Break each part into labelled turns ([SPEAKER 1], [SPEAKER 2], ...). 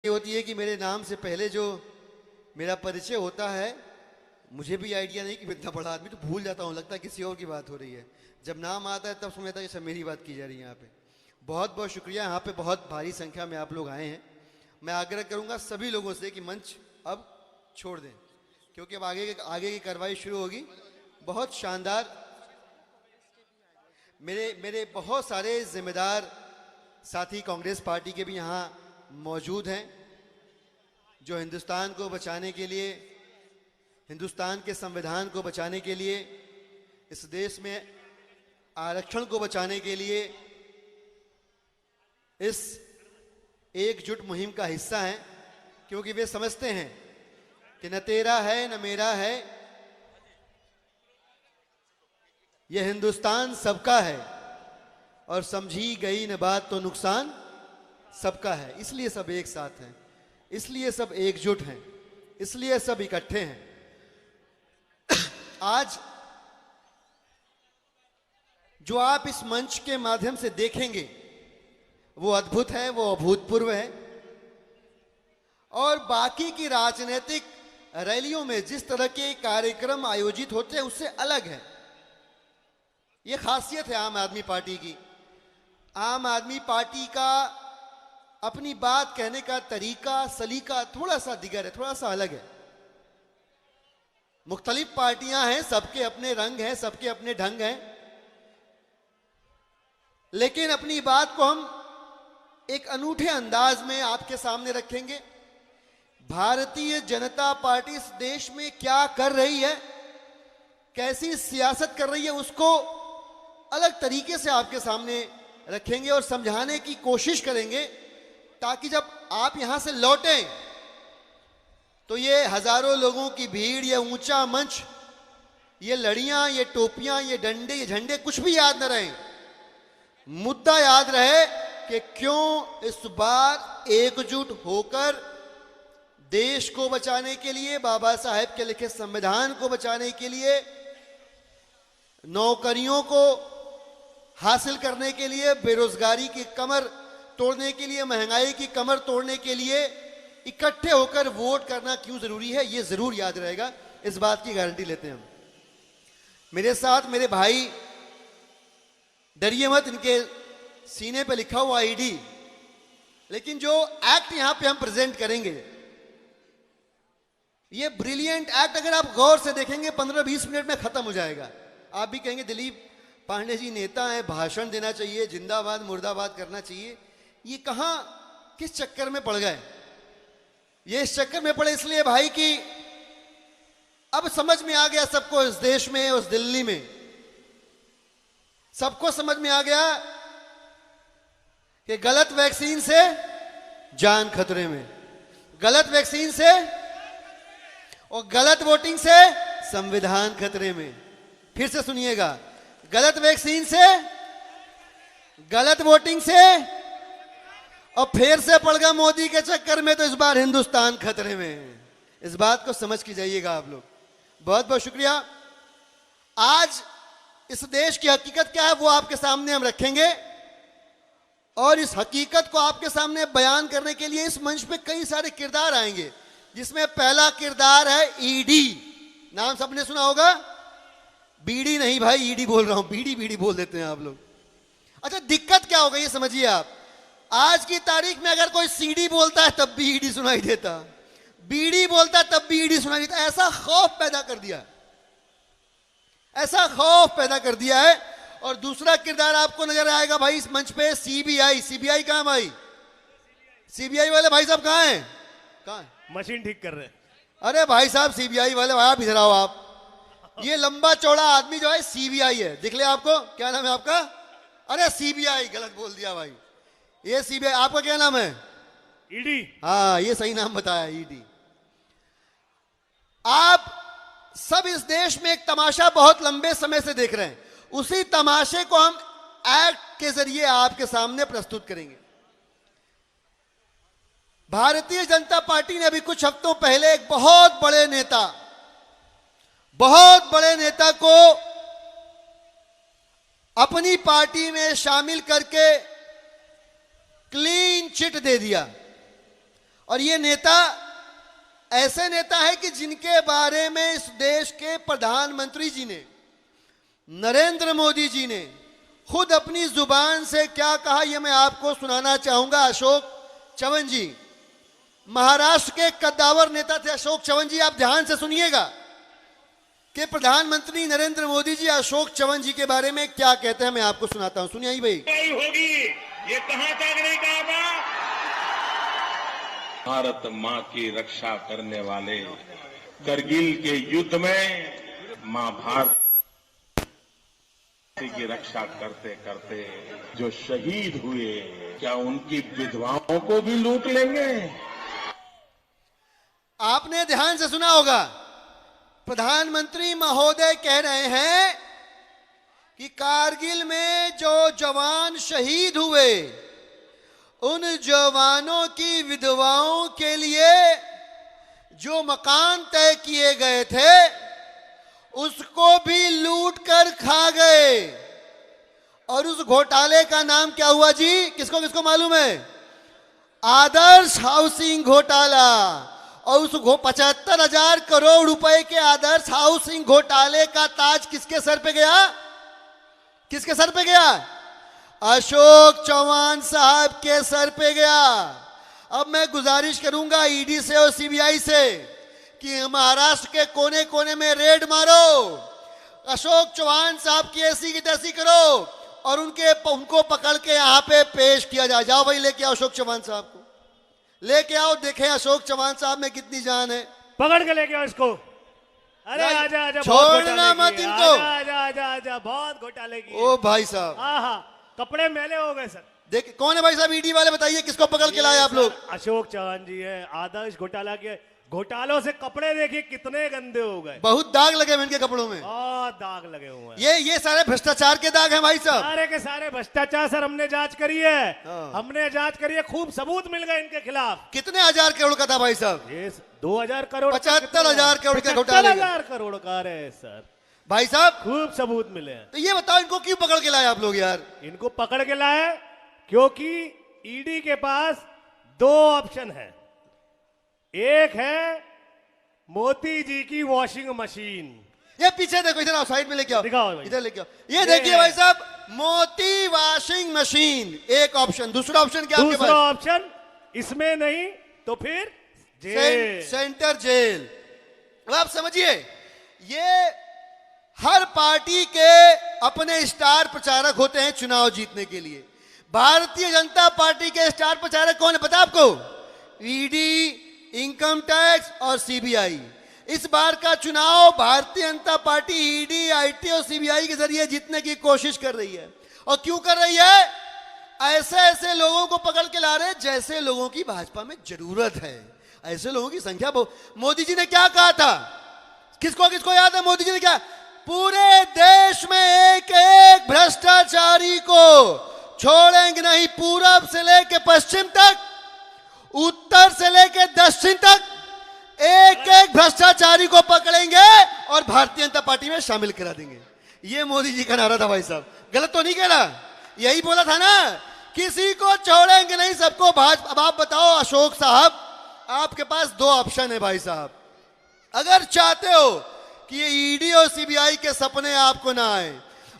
[SPEAKER 1] ये होती है कि मेरे नाम से पहले जो मेरा परिचय होता है, मुझे भी आइडिया नहीं कि मैं इतना बड़ा आदमी, तो भूल जाता हूँ, लगता है किसी और की बात हो रही है। जब नाम आता है तब समझता है कि सब मेरी बात की जा रही है। यहाँ पे बहुत बहुत शुक्रिया, यहाँ पे बहुत भारी संख्या में आप लोग आए हैं। मैं आग्रह करूँगा सभी लोगों से कि मंच अब छोड़ दें, क्योंकि अब आगे की कार्रवाई शुरू होगी। बहुत शानदार, मेरे बहुत सारे जिम्मेदार साथी कांग्रेस पार्टी के भी यहाँ मौजूद हैं, जो हिंदुस्तान को बचाने के लिए, हिंदुस्तान के संविधान को बचाने के लिए, इस देश में आरक्षण को बचाने के लिए इस एकजुट मुहिम का हिस्सा हैं, क्योंकि वे समझते हैं कि न तेरा है न मेरा है, यह हिंदुस्तान सबका है और समझी गई न बात तो नुकसान सबका है। इसलिए सब एक साथ हैं, इसलिए सब एकजुट हैं, इसलिए सब इकट्ठे हैं। आज जो आप इस मंच के माध्यम से देखेंगे वो अद्भुत है, वो अभूतपूर्व है। और बाकी की राजनीतिक रैलियों में जिस तरह के कार्यक्रम आयोजित होते हैं उससे अलग है। ये खासियत है आम आदमी पार्टी की। आम आदमी पार्टी का अपनी बात कहने का तरीका, सलीका थोड़ा सा दिगर है, थोड़ा सा अलग है। मुख्तलिफ पार्टियां हैं, सबके अपने रंग हैं, सबके अपने ढंग हैं, लेकिन अपनी बात को हम एक अनूठे अंदाज में आपके सामने रखेंगे। भारतीय जनता पार्टी इस देश में क्या कर रही है, कैसी सियासत कर रही है, उसको अलग तरीके से आपके सामने रखेंगे और समझाने की कोशिश करेंगे, ताकि जब आप यहां से लौटें तो ये हजारों लोगों की भीड़, ये ऊंचा मंच, ये लड़ियां, ये टोपियां, ये डंडे, ये झंडे कुछ भी याद न रहे। मुद्दा याद रहे कि क्यों इस बार एकजुट होकर देश को बचाने के लिए, बाबा साहेब के लिखे संविधान को बचाने के लिए, नौकरियों को हासिल करने के लिए, बेरोजगारी की कमर तोड़ने के लिए, महंगाई की कमर तोड़ने के लिए इकट्ठे होकर वोट करना क्यों जरूरी है, ये जरूर याद रहेगा। इस बात की गारंटी लेते हैं हम। मेरे साथ मेरे भाई, डरिए मत, इनके सीने पे लिखा हुआ आईडी, लेकिन जो एक्ट यहां पे हम प्रेजेंट करेंगे, ये ब्रिलियंट एक्ट अगर आप गौर से देखेंगे 15-20 मिनट में खत्म हो जाएगा। आप भी कहेंगे दिलीप पांडे जी नेता है, भाषण देना चाहिए, जिंदाबाद मुर्दाबाद करना चाहिए। ये कहां किस चक्कर में पड़ गए? ये इस चक्कर में पड़े इसलिए भाई कि अब समझ में आ गया सबको, इस देश में, उस दिल्ली में सबको समझ में आ गया कि गलत वैक्सीन से जान खतरे में, गलत वैक्सीन से और गलत वोटिंग से संविधान खतरे में। फिर से सुनिएगा, गलत वैक्सीन से, गलत वोटिंग से और फिर से पड़ गया मोदी के चक्कर में, तो इस बार हिंदुस्तान खतरे में। इस बात को समझ के जाइएगा आप लोग। बहुत बहुत शुक्रिया। आज इस देश की हकीकत क्या है वो आपके सामने हम रखेंगे, और इस हकीकत को आपके सामने बयान करने के लिए इस मंच पे कई सारे किरदार आएंगे, जिसमें पहला किरदार है ईडी। नाम सबने सुना होगा, बीडी नहीं भाई, ईडी बोल रहा हूं, बीडी बीडी बोल देते हैं आप लोग। अच्छा, दिक्कत क्या होगा ये समझिए आप। आज की तारीख में अगर कोई सीडी बोलता है तब भी ईडी सुनाई देता, बीडी बोलता है तब भी ईडी सुनाई देता। ऐसा खौफ पैदा कर दिया, ऐसा खौफ पैदा कर दिया है। और दूसरा किरदार आपको नजर आएगा भाई इस मंच पे, सीबीआई। सीबीआई कहां भाई? सीबीआई वाले भाई साहब कहां हैं? कहां है?
[SPEAKER 2] मशीन ठीक कर रहे हैं।
[SPEAKER 1] अरे भाई साहब सीबीआई वाले, आप इधर आओ। आप ये लंबा चौड़ा आदमी जो है सीबीआई है, दिख ले आपको? क्या नाम है आपका? अरे सीबीआई, गलत बोल दिया भाई, ये सीबीआई। आपका क्या नाम है?
[SPEAKER 2] ईडी।
[SPEAKER 1] हाँ, ये सही नाम बताया, ईडी। आप सब इस देश में एक तमाशा बहुत लंबे समय से देख रहे हैं, उसी तमाशे को हम एक्ट के जरिए आपके सामने प्रस्तुत करेंगे। भारतीय जनता पार्टी ने अभी कुछ हफ्तों पहले एक बहुत बड़े नेता को अपनी पार्टी में शामिल करके क्लीन चिट दे दिया और ये नेता ऐसे नेता है कि जिनके बारे में इस देश के प्रधानमंत्री जी ने, नरेंद्र मोदी जी ने खुद अपनी जुबान से क्या कहा, यह मैं आपको सुनाना चाहूंगा। अशोक चव्हाण जी महाराष्ट्र के कद्दावर नेता थे। अशोक चव्हाण जी, आप ध्यान से सुनिएगा कि प्रधानमंत्री नरेंद्र मोदी जी अशोक चव्हाण जी के बारे में क्या कहते हैं। मैं आपको सुनाता हूं, सुनिए भाई।
[SPEAKER 3] होगी ये कहां तक नहीं कहा। भारत मां की रक्षा करने वाले करगिल के युद्ध में मां भारत की रक्षा करते करते जो शहीद हुए, क्या उनकी विधवाओं को भी लूट लेंगे?
[SPEAKER 1] आपने ध्यान से सुना होगा, प्रधानमंत्री महोदय कह रहे हैं कि कारगिल में जो जवान शहीद हुए, उन जवानों की विधवाओं के लिए जो मकान तय किए गए थे उसको भी लूट कर खा गए। और उस घोटाले का नाम क्या हुआ जी? किसको किसको मालूम है? आदर्श हाउसिंग घोटाला। और उस 75,000 करोड़ रुपए के आदर्श हाउसिंग घोटाले का ताज किसके सर पे गया? किसके सर पे गया? अशोक चव्हाण साहब के सर पे गया। अब मैं गुजारिश करूंगा ईडी से और सीबीआई से कि महाराष्ट्र के कोने कोने में रेड मारो, अशोक चव्हाण साहब की ऐसी की तैसी करो और उनको पकड़ के यहां पे पेश किया जाए। जाओ भाई, लेके आओ अशोक चव्हाण साहब को, लेके आओ, देखें अशोक चव्हाण साहब में कितनी जान है।
[SPEAKER 2] पकड़ के लेके आओ इसको। अरे आजा आजा,
[SPEAKER 1] छोड़ना मत इनको।
[SPEAKER 2] आजा आजा आजा, बहुत घोटाले की।
[SPEAKER 1] ओ भाई साहब,
[SPEAKER 2] हाँ, कपड़े मैले हो गए सर।
[SPEAKER 1] देख कौन है भाई साहब ईडी वाले, बताइए किसको पकड़ के लाए आप लोग?
[SPEAKER 2] अशोक चव्हाण जी है। आदर्श घोटाला के घोटालों से कपड़े देखिए कितने गंदे हो गए।
[SPEAKER 1] बहुत दाग लगे हैं इनके कपड़ों में,
[SPEAKER 2] बहुत दाग लगे हुए हैं।
[SPEAKER 1] ये सारे भ्रष्टाचार के दाग हैं भाई साहब।
[SPEAKER 2] सारे के सारे भ्रष्टाचार सर, हमने जांच करी है।
[SPEAKER 1] हाँ।
[SPEAKER 2] हमने जांच करी है, खूब सबूत मिल गए इनके खिलाफ।
[SPEAKER 1] कितने हजार करोड़ का था भाई साहब?
[SPEAKER 2] ये 2,000 करोड़,
[SPEAKER 1] 75,000 करोड़ के घोटाले।
[SPEAKER 2] 75,000 करोड़ का है सर
[SPEAKER 1] भाई साहब,
[SPEAKER 2] खूब सबूत मिले हैं।
[SPEAKER 1] तो ये बताओ इनको क्यों पकड़ के लाए आप लोग यार?
[SPEAKER 2] इनको पकड़ के लाए क्योंकि ईडी के पास 2 ऑप्शन है। एक है मोती जी की वॉशिंग मशीन।
[SPEAKER 1] ये पीछे देखो, इधर आओ, साइड में लेके आओ,
[SPEAKER 2] दिखाओ भाई।
[SPEAKER 1] इधर लेके आओ। ये देखिए भाई साहब, मोती वॉशिंग मशीन एक ऑप्शन। दूसरा ऑप्शन क्या आपके
[SPEAKER 2] दूसरा
[SPEAKER 1] पास?
[SPEAKER 2] ऑप्शन इसमें नहीं तो फिर जेल।
[SPEAKER 1] Centre jail. अब आप समझिए, ये हर पार्टी के अपने स्टार प्रचारक होते हैं चुनाव जीतने के लिए। भारतीय जनता पार्टी के स्टार प्रचारक कौन है पता आपको? ईडी, इनकम टैक्स और सीबीआई। इस बार का चुनाव Bharatiya Janata party ED, IT और सीबीआई के जरिए जीतने की कोशिश कर रही है। और क्यों कर रही है? ऐसे ऐसे लोगों को पकड़ के ला रहे जैसे लोगों की भाजपा में जरूरत है। ऐसे लोगों की संख्या बहुत। मोदी जी ने क्या कहा था? किसको किसको याद है मोदी जी ने क्या? पूरे देश में एक एक भ्रष्टाचारी को छोड़ेंगे नहीं। पूरब से लेकर पश्चिम तक, उत्तर से लेकर दक्षिण तक एक एक भ्रष्टाचारी को पकड़ेंगे और भारतीय जनता पार्टी में शामिल करा देंगे। ये मोदी जी का नारा था भाई साहब। गलत तो नहीं कह रहा, यही बोला था ना, किसी को छोड़ेंगे नहीं, सबको भाजपा। अब आप बताओ अशोक साहब, आपके पास 2 ऑप्शन है भाई साहब। अगर चाहते हो कि ये ईडी और सीबीआई के सपने आपको ना आए,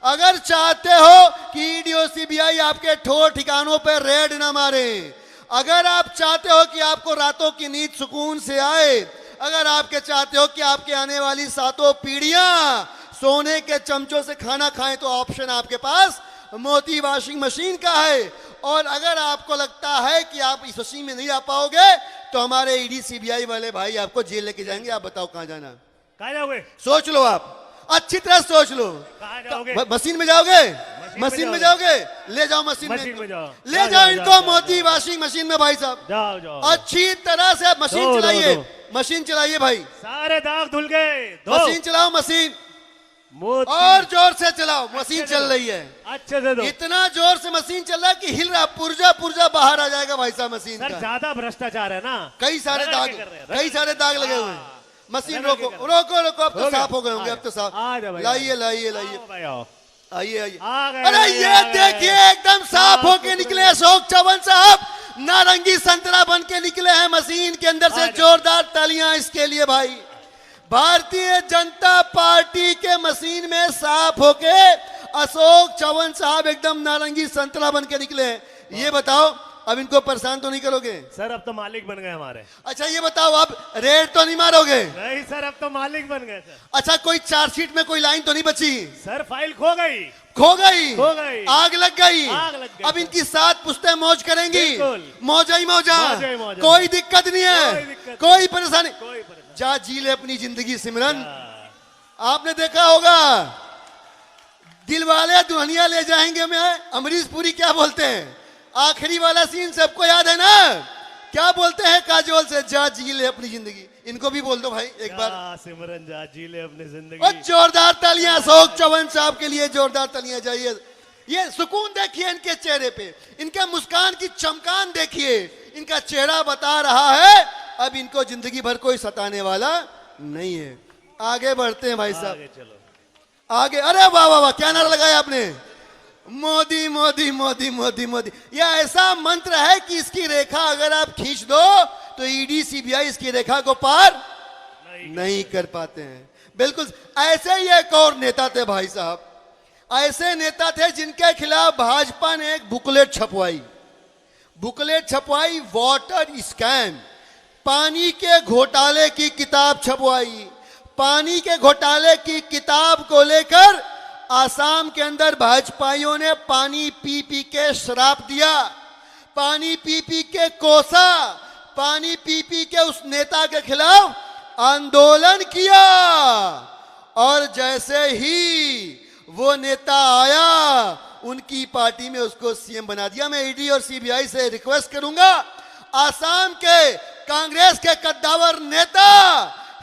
[SPEAKER 1] अगर चाहते हो कि ईडी और सीबीआई आपके ठोर ठिकानों पर रेड ना मारे, अगर आप चाहते हो कि आपको रातों की नींद सुकून से आए, अगर आपके चाहते हो कि आपके आने वाली 7 पीढ़ियां सोने के चमचों से खाना खाएं, तो ऑप्शन आपके पास मोती वॉशिंग मशीन का है। और अगर आपको लगता है कि आप इस मशीन में नहीं आ पाओगे, तो हमारे ईडी सीबीआई वाले भाई आपको जेल लेके जाएंगे। आप बताओ कहां जाना?
[SPEAKER 2] कहां जाओगे?
[SPEAKER 1] सोच लो, आप अच्छी तरह सोच लो।
[SPEAKER 2] कहां जाओगे?
[SPEAKER 1] मशीन में जाओगे? मशीन में जाओगे? ले जाओ मशीन में
[SPEAKER 2] जाओ।
[SPEAKER 1] ले जाओ इनको मोती वॉशिंग मशीन में भाई साहब।
[SPEAKER 2] जाओ जाओ,
[SPEAKER 1] अच्छी तरह से मशीन चलाइए, मशीन चलाइए भाई।
[SPEAKER 2] सारे दाग धुल गए।
[SPEAKER 1] मशीन चलाओ, मशीन और जोर से चलाओ। मशीन चल रही है,
[SPEAKER 2] अच्छे से दो।
[SPEAKER 1] इतना जोर से मशीन चल रहा है कि हिल रहा, पुर्जा पुर्जा बाहर आ जाएगा भाई साहब मशीन
[SPEAKER 2] सर
[SPEAKER 1] का।
[SPEAKER 2] ज्यादा भ्रष्टाचार है ना,
[SPEAKER 1] कई सारे
[SPEAKER 2] रगड़
[SPEAKER 1] दाग,
[SPEAKER 2] के कर रहे हैं,
[SPEAKER 1] कई सारे दाग लगे हुए हैं। मशीन
[SPEAKER 2] रगड़ के
[SPEAKER 1] रोको
[SPEAKER 2] कर रहे हैं।
[SPEAKER 1] रोको रोको, अब तो
[SPEAKER 2] हो गया?
[SPEAKER 1] साफ हो गए होंगे, अब तो साफ।
[SPEAKER 2] आ जाओ भाई,
[SPEAKER 1] लाइए लाइए लाइए,
[SPEAKER 2] आओ भाई, आओ।
[SPEAKER 1] आइए आइए।
[SPEAKER 2] आ गए,
[SPEAKER 1] अरे
[SPEAKER 2] आ
[SPEAKER 1] ये
[SPEAKER 2] गए।
[SPEAKER 1] देखिए एकदम साफ होके निकले अशोक चव्हाण साहब। नारंगी संतरा बन के निकले हैं मशीन के अंदर से। जोरदार तालियां इसके लिए भाई। भारतीय जनता पार्टी के मशीन में साफ होके अशोक चौहान साहब एकदम नारंगी संतरा बन के निकले हैं। ये बताओ अब इनको परेशान तो नहीं करोगे?
[SPEAKER 2] सर अब तो मालिक बन गए हमारे।
[SPEAKER 1] अच्छा ये बताओ अब रेड तो नहीं मारोगे?
[SPEAKER 2] नहीं सर अब तो मालिक बन गए सर।
[SPEAKER 1] अच्छा कोई चार्जशीट में कोई लाइन तो नहीं बची?
[SPEAKER 2] सर फाइल खो गई।
[SPEAKER 1] खो गई?
[SPEAKER 2] खो गई।
[SPEAKER 1] आग लग गई?
[SPEAKER 2] आग लग गई।
[SPEAKER 1] अब इनकी 7 पुश्तें मौज करेंगी।
[SPEAKER 2] बिल्कुल।
[SPEAKER 1] मौजा ही मौजा।
[SPEAKER 2] मौजा ही मौजा।
[SPEAKER 1] कोई दिक्कत नहीं है,
[SPEAKER 2] कोई दिक्कत
[SPEAKER 1] कोई परेशानी।
[SPEAKER 2] कोई परेशानी।
[SPEAKER 1] जा जी ले अपनी जिंदगी सिमरन। आपने देखा होगा दिलवाले दुल्हनिया ले जाएंगे में अमरीश पुरी क्या बोलते हैं? आखिरी वाला सीन सबको याद है ना? क्या बोलते हैं काजोल से? जा जी ले अपनी जिंदगी। इनको भी बोल दो भाई एक बार।
[SPEAKER 2] सिमरन जा जी ले अपनी जिंदगी।
[SPEAKER 1] और जोरदार तालियां अशोक चौहान साहब के लिए। जोरदार तालियां जाइए। ये सुकून देखिए इनके चेहरे पे, इनके मुस्कान की चमकान देखिए। इनका चेहरा बता रहा है अब इनको जिंदगी भर कोई सताने वाला नहीं है। आगे बढ़ते हैं भाई साहब।
[SPEAKER 2] आगे चलो
[SPEAKER 1] आगे। अरे वाह वाह वाह, क्या नारा लगाया आपने? मोदी मोदी मोदी मोदी मोदी। यह ऐसा मंत्र है कि इसकी रेखा अगर आप खींच दो तो ईडी सीबीआई इसकी रेखा को पार नहीं कर पाते हैं। बिल्कुल ऐसे ही एक और नेता थे भाई साहब। ऐसे नेता थे जिनके खिलाफ भाजपा ने एक बुकलेट छपवाई। बुकलेट छपवाई वाटर स्कैम, पानी के घोटाले की किताब छपवाई। पानी के घोटाले की किताब को लेकर आसाम के अंदर भाजपाइयों ने पानी पी पी के शराब दिया, पानी पी पी के कोसा, पानी पी पी के उस नेता के खिलाफ आंदोलन किया। और जैसे ही वो नेता आया उनकी पार्टी में उसको सीएम बना दिया। मैं ईडी और सीबीआई से रिक्वेस्ट करूंगा आसाम के कांग्रेस के कद्दावर नेता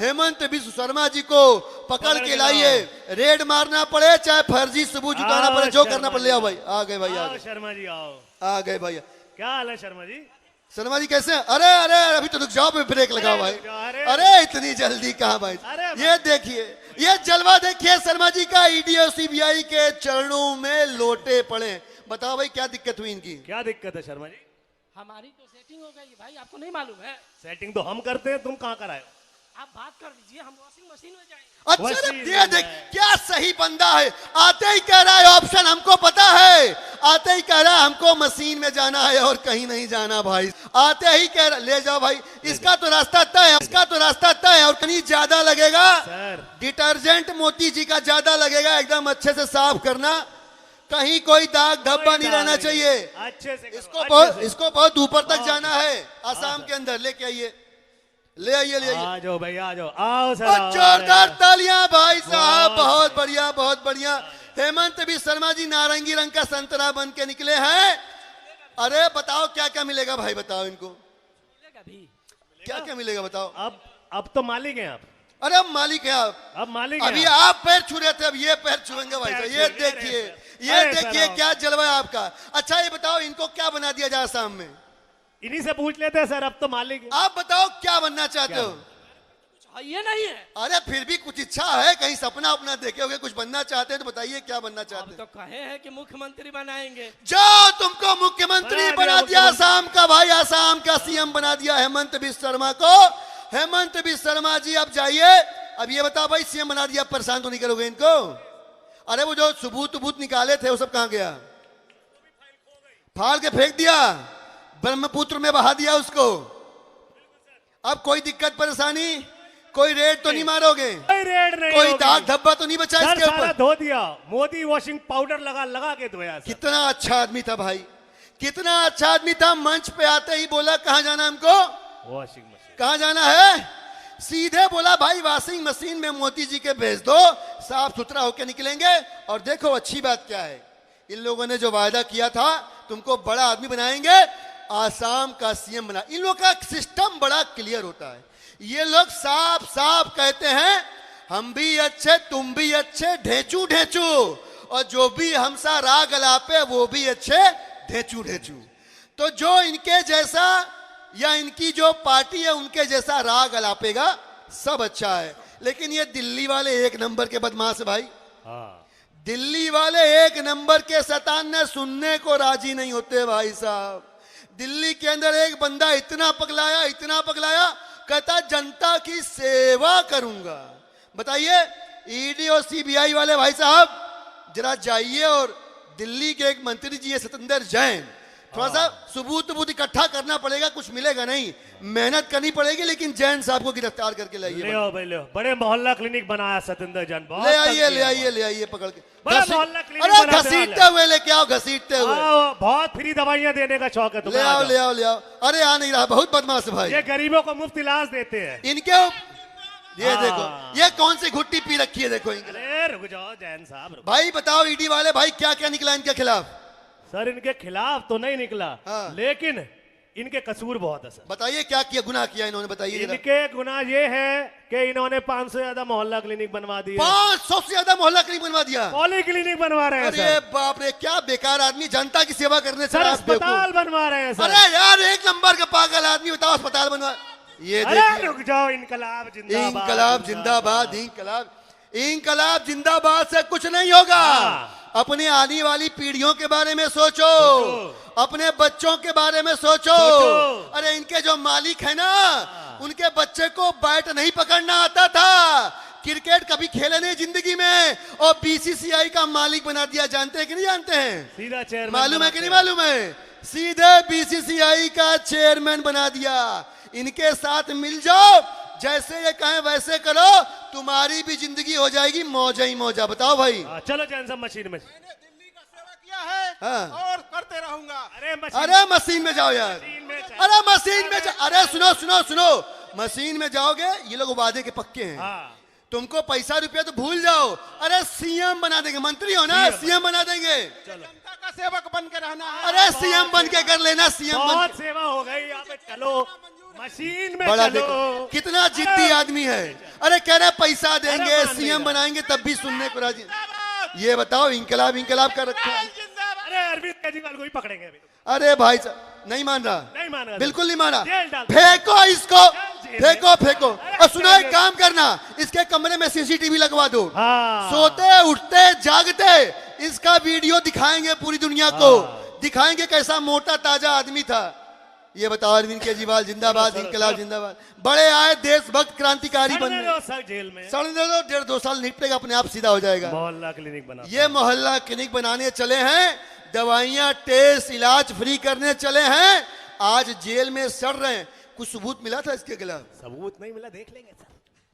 [SPEAKER 1] हेमंत बिस्व शर्मा जी को पकड़ के लाइए। रेड मारना पड़े चाहे फर्जी सबूत जुटाना पड़े, जो करना पड़े। ले आओ भाई। आ गए भाई, आ गए
[SPEAKER 2] शर्मा जी आओ।
[SPEAKER 1] आ गए भैया।
[SPEAKER 2] क्या हाल है शर्मा जी?
[SPEAKER 1] शर्मा जी कैसे हैं? अरे अरे अभी तो रुक जाओ, ब्रेक लगाओ भाई। अरे इतनी जल्दी कहाँ भाई? ये देखिए, ये जलवा देखिए शर्मा जी का। ईडी और सीबीआई के चरणों में लोटे पड़े। बताओ भाई क्या दिक्कत हुई इनकी?
[SPEAKER 2] क्या दिक्कत है शर्मा जी?
[SPEAKER 4] हमारी तो सेटिंग हो गई भाई, आपको नहीं मालूम है?
[SPEAKER 2] सेटिंग तो हम करते हैं, तुम कहाँ कराए?
[SPEAKER 4] आप बात कर दीजिए, हम वॉशिंग मशीन में जाएंगे।
[SPEAKER 1] अच्छा ये देख क्या सही बंदा है। आते ही कह रहा है ऑप्शन हमको पता है। आते ही कह रहा है हमको मशीन में जाना है और कहीं नहीं जाना भाई। आते ही कह रहा ले जाओ भाई। इसका तो रास्ता तय है, इसका तो रास्ता तय है। और कहीं ज्यादा लगेगा
[SPEAKER 2] सर,
[SPEAKER 1] डिटर्जेंट मोती जी का ज्यादा लगेगा। एकदम अच्छे से साफ करना, कहीं कोई दाग धब्बा नहीं रहना चाहिए।
[SPEAKER 2] अच्छे से
[SPEAKER 1] इसको बहुत ऊपर तक जाना है आसाम के अंदर। लेके आइए, ले आइए, ले आइए।
[SPEAKER 2] आ जाओ भाई, आ जाओ, आओ सर।
[SPEAKER 1] और जोरदार तालियां भाई साहब। बहुत बढ़िया, बहुत बढ़िया। हेमंत बिस्व शर्मा जी नारंगी रंग का संतरा बन के निकले हैं। अरे बताओ क्या क्या मिलेगा भाई? बताओ इनको क्या क्या मिलेगा बताओ।
[SPEAKER 2] अब तो मालिक हैं आप।
[SPEAKER 1] अरे अब मालिक है आप।
[SPEAKER 2] अब मालिक
[SPEAKER 1] अभी
[SPEAKER 2] हैं
[SPEAKER 1] आप पैर छू रहे थे, अब ये पैर छुएंगे भाई साहब। ये देखिए, ये देखिए क्या जलवा है आपका। अच्छा ये बताओ इनको क्या बना दिया जाए आसाम में?
[SPEAKER 2] इन्हीं से पूछ लेते हैं सर। अब तो मालिक हैं।
[SPEAKER 1] आप बताओ क्या बनना चाहते हो?
[SPEAKER 4] ये नहीं है।
[SPEAKER 1] अरे फिर भी कुछ इच्छा है, कहीं सपना अपना देखे होगे, कुछ बनना चाहते हैं तो बताइए क्या बनना चाहते
[SPEAKER 4] हम
[SPEAKER 1] हैं?
[SPEAKER 4] तो कहे हैं कि मुख्यमंत्री बनाएंगे।
[SPEAKER 1] जाओ, तुमको मुख्यमंत्री बना दिया आसाम का भाई। आसाम का सीएम बना दिया हेमंत बिस्व शर्मा को। हेमंत बिस्व शर्मा जी अब जाइए। अब ये बताओ भाई सीएम बना दिया, परेशान तो नहीं करोगे इनको? अरे वो जो सबूत निकाले थे वो सब कहां गया? फाड़ के फेंक दिया, ब्रह्मपुत्र में बहा दिया उसको। अब कोई दिक्कत परेशानी, कोई रेड तो नहीं मारोगे?
[SPEAKER 2] कोई रेड नहीं,
[SPEAKER 1] कोई दाग धब्बा तो नहीं बचा इसके
[SPEAKER 2] सारा
[SPEAKER 1] ऊपर?
[SPEAKER 2] धो दिया। मोदी वॉशिंग पाउडर लगा के धोया।
[SPEAKER 1] कितना अच्छा आदमी था भाई, कितना अच्छा आदमी था। मंच पे आते ही बोला कहां जाना हमको?
[SPEAKER 2] Washing machine.
[SPEAKER 1] कहां जाना है? सीधे बोला भाई वॉशिंग मशीन में मोदी जी के भेज दो, साफ सुथरा होकर निकलेंगे। और देखो अच्छी बात क्या है, इन लोगों ने जो वायदा किया था तुमको बड़ा आदमी बनाएंगे, आसाम का सीएम बना। इन लोगों का सिस्टम बड़ा क्लियर होता है। ये लोग साफ साफ कहते हैं हम भी अच्छे, तुम भी अच्छे, ढेंचू ढेंचू, और जो भी हमसा राग अलापे वो भी अच्छे, ढेंचू ढेंचू। तो जो इनके जैसा या इनकी जो पार्टी है उनके जैसा राग अलापेगा सब अच्छा है। लेकिन ये दिल्ली वाले एक नंबर के बदमाश भाई। दिल्ली वाले एक नंबर के शैतान ने सुनने को राजी नहीं होते भाई साहब। दिल्ली के अंदर एक बंदा इतना पगलाया, कहता जनता की सेवा करूंगा। बताइए, ईडी और सीबीआई वाले भाई साहब जरा जाइए और दिल्ली के एक मंत्री जी है सतेंद्र जैन, थोड़ा सा सबूत इकट्ठा करना पड़ेगा, कुछ मिलेगा नहीं, मेहनत करनी पड़ेगी, लेकिन जैन साहब को गिरफ्तार करके लाइए।
[SPEAKER 2] ले आओ भाई, ले आओ। बड़े मोहल्ला क्लिनिक बनाया सतेंद्र जैन, बहुत
[SPEAKER 1] ले
[SPEAKER 2] तंग
[SPEAKER 1] आइए
[SPEAKER 2] किया।
[SPEAKER 1] पकड़ के।
[SPEAKER 2] बड़ा मोहल्ला क्लिनिक
[SPEAKER 1] अरे
[SPEAKER 2] बना के
[SPEAKER 1] घसीटते हुए लेके आओ, घसीटते हुए
[SPEAKER 2] बहुत फ्री दवाइयां देने का शौक है
[SPEAKER 1] ले
[SPEAKER 2] तुम्हें।
[SPEAKER 1] आओ
[SPEAKER 2] आ जाओ।
[SPEAKER 1] ले आओ। अरे आ नहीं रहा, बहुत बदमाश है भाई।
[SPEAKER 2] ये गरीबों को मुफ्त इलाज देते हैं।
[SPEAKER 1] इनके ये
[SPEAKER 2] हाँ।
[SPEAKER 1] देखो, ये कौन सी घुट्टी पी रखी है, देखो इनके।
[SPEAKER 2] अरे रुक जाओ जैन साहब, रुक।
[SPEAKER 1] भाई बताओ ईडी वाले भाई क्या क्या निकला इनके खिलाफ?
[SPEAKER 2] सर इनके खिलाफ तो नहीं निकला,
[SPEAKER 1] हाँ।
[SPEAKER 2] लेकिन इनके कसूर बहुत है सर।
[SPEAKER 1] बताइए क्या किया, गुनाह किया इन्होंने, बताइए जरा।
[SPEAKER 2] इनके गुनाह ये है कि इन्होंने 500 से ज्यादा मोहल्ला क्लिनिक बनवा दिए,
[SPEAKER 1] 500 से ज्यादा मोहल्ला क्लिनिक बनवा दिया।
[SPEAKER 2] पॉली क्लिनिक बनवा रहे हैं
[SPEAKER 1] अरे
[SPEAKER 2] सर।
[SPEAKER 1] बाप रे, क्या बेकार आदमी, जनता की सेवा करने से
[SPEAKER 2] सर
[SPEAKER 1] आप बेवकूफ।
[SPEAKER 2] अस्पताल बनवा रहे हैं सर।
[SPEAKER 1] अरे यार, एक नंबर का पागल आदमी, बताओ अस्पताल बनवा। ये
[SPEAKER 2] अरे
[SPEAKER 1] देखिए,
[SPEAKER 2] रुक जाओ, इनकलाब जिंदाबाद,
[SPEAKER 1] इंकलाब जिंदाबाद, इंकलाब जिंदाबाद से कुछ नहीं होगा।
[SPEAKER 2] हाँ।
[SPEAKER 1] अपने आने वाली पीढ़ियों के बारे में सोचो, अपने बच्चों के बारे में सोचो। अरे इनके जो मालिक है ना, उनके बच्चे को बैट नहीं पकड़ना आता था, क्रिकेट कभी खेले नहीं जिंदगी में, और बीसीसीआई का मालिक बना दिया। जानते हैं कि नहीं जानते हैं?
[SPEAKER 2] सीधा चेयरमैन
[SPEAKER 1] मालूम है कि नहीं मालूम है? सीधे बीसीसीआई का चेयरमैन बना दिया। इनके साथ मिल जाओ, जैसे ये कहें वैसे करो, तुम्हारी भी जिंदगी हो जाएगी मौजा ही मौजा। बताओ भाई।
[SPEAKER 2] चलो जैन साहब मशीन में।
[SPEAKER 5] मैंने दिल्ली का सेवा किया है
[SPEAKER 1] हाँ।
[SPEAKER 5] और करते रहूंगा।
[SPEAKER 1] अरे मशीन में जाओ यार,
[SPEAKER 2] मशीन में जाओ।
[SPEAKER 1] अरे मशीन में जाओ। अरे सुनो, मशीन में जाओगे, ये लोग वादे के पक्के हैं।
[SPEAKER 2] हाँ।
[SPEAKER 1] तुमको पैसा रुपया तो भूल जाओ, अरे सीएम बना देंगे, मंत्री हो ना, सीएम बना देंगे।
[SPEAKER 5] जनता का सेवक बन के रहना है।
[SPEAKER 1] अरे सीएम बन के कर लेना, सीएम बन
[SPEAKER 2] बहुत
[SPEAKER 1] के।
[SPEAKER 2] सेवा हो गई, यहाँ पे चलो मशीन में
[SPEAKER 1] बड़ा
[SPEAKER 2] चलो।
[SPEAKER 1] देखो कितना जिद्दी आदमी है। अरे कह रहे पैसा देंगे,
[SPEAKER 2] अरे मान
[SPEAKER 1] सीएम
[SPEAKER 2] लेगा।
[SPEAKER 1] बनाएंगे, तब भी सुनने को राजी। ये बताओ, इंकलाब कर रखा है।
[SPEAKER 2] अरे अरविंद केजरीवाल को ही पकड़ेंगे अभी।
[SPEAKER 1] अरे भाई साहब, नहीं मान रहा,
[SPEAKER 2] नहीं मान रहा,
[SPEAKER 1] बिल्कुल नहीं माना।
[SPEAKER 2] जेल डाल दो।
[SPEAKER 1] फेंको इसको,
[SPEAKER 2] जेल में।
[SPEAKER 1] फेंको। और सुनो, एक काम करना, इसके कमरे में सीसीटीवी लगवा दो।
[SPEAKER 2] हाँ।
[SPEAKER 1] सोते उठते जागते इसका वीडियो दिखाएंगे पूरी दुनिया को, दिखाएंगे कैसा मोटा ताजा आदमी था। ये बताओ, अरविंद केजरीवाल जिंदाबाद, इंकलाब जिंदाबाद। बड़े आए देशभक्त क्रांतिकारी बनने,
[SPEAKER 2] जेल में
[SPEAKER 1] सड़ने दो, 1.5-2 साल निपटेगा, अपने आप सीधा हो जाएगा।
[SPEAKER 2] मोहल्ला क्लिनिक बना।
[SPEAKER 1] ये मोहल्ला क्लिनिक बनाने चले हैं, दवाइयां टेस्ट इलाज फ्री करने चले हैं, आज जेल में सड़ रहे हैं। कुछ सबूत मिला था इसके खिलाफ?
[SPEAKER 2] सबूत नहीं मिला, देख लेंगे सर,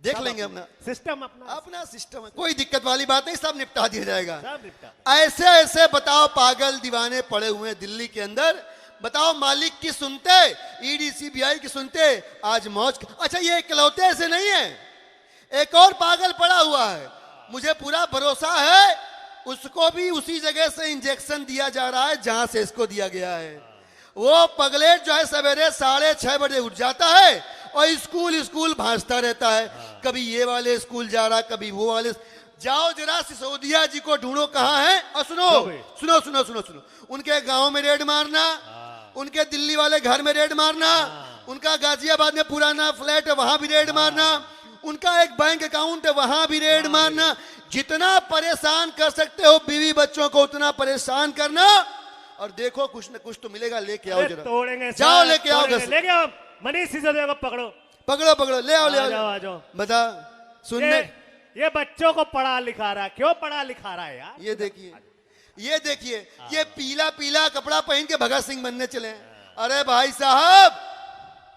[SPEAKER 1] देख लेंगे, अपना
[SPEAKER 2] सिस्टम अपना
[SPEAKER 1] सिस्टम है, कोई दिक्कत वाली बात नहीं, सब निपटा दिया जाएगा।
[SPEAKER 2] सब निपटा।
[SPEAKER 1] ऐसे बताओ, पागल दीवाने पड़े हुए हैं दिल्ली के अंदर। बताओ, मालिक की सुनते, ईडी सीबीआई की सुनते, आज मौज। अच्छा, ये इकलौते ऐसे नहीं है, एक और पागल पड़ा हुआ है, मुझे पूरा भरोसा है, उसको भी उसी जगह से इंजेक्शन दिया जा रहा है जहां से इसको दिया गया है। वो पगलेट जो है सवेरे 6:30 बजे उठ जाता है और स्कूल भांजता रहता है, कभी ये वाले स्कूल जा रहा, कभी वो वाले। जाओ जरा सिसोदिया जी को ढूंढो कहाँ है, और सुनो, उनके गांव में रेड मारना, उनके दिल्ली वाले घर में रेड मारना, उनका गाजियाबाद में पुराना फ्लैट है वहां भी रेड मारना, उनका एक बैंक अकाउंट है वहां भी रेड मारना। जितना परेशान कर सकते हो बीवी बच्चों को, उतना परेशान करना, और देखो कुछ न कुछ तो मिलेगा। लेके आओ जरा,
[SPEAKER 2] तोड़ेंगे,
[SPEAKER 1] जाओ लेके आओ,
[SPEAKER 2] लेके आओ। मनीष सिसोदिया को पकड़ो,
[SPEAKER 1] पकड़ो, ले आओ।
[SPEAKER 2] आ जाओ।
[SPEAKER 1] बता, सुनने
[SPEAKER 2] ये बच्चों को पढ़ा लिखा रहा, क्यों पढ़ा लिखा रहा है यार?
[SPEAKER 1] ये देखिए, ये पीला कपड़ा पहन के भगत सिंह बनने चले हैं। अरे भाई साहब,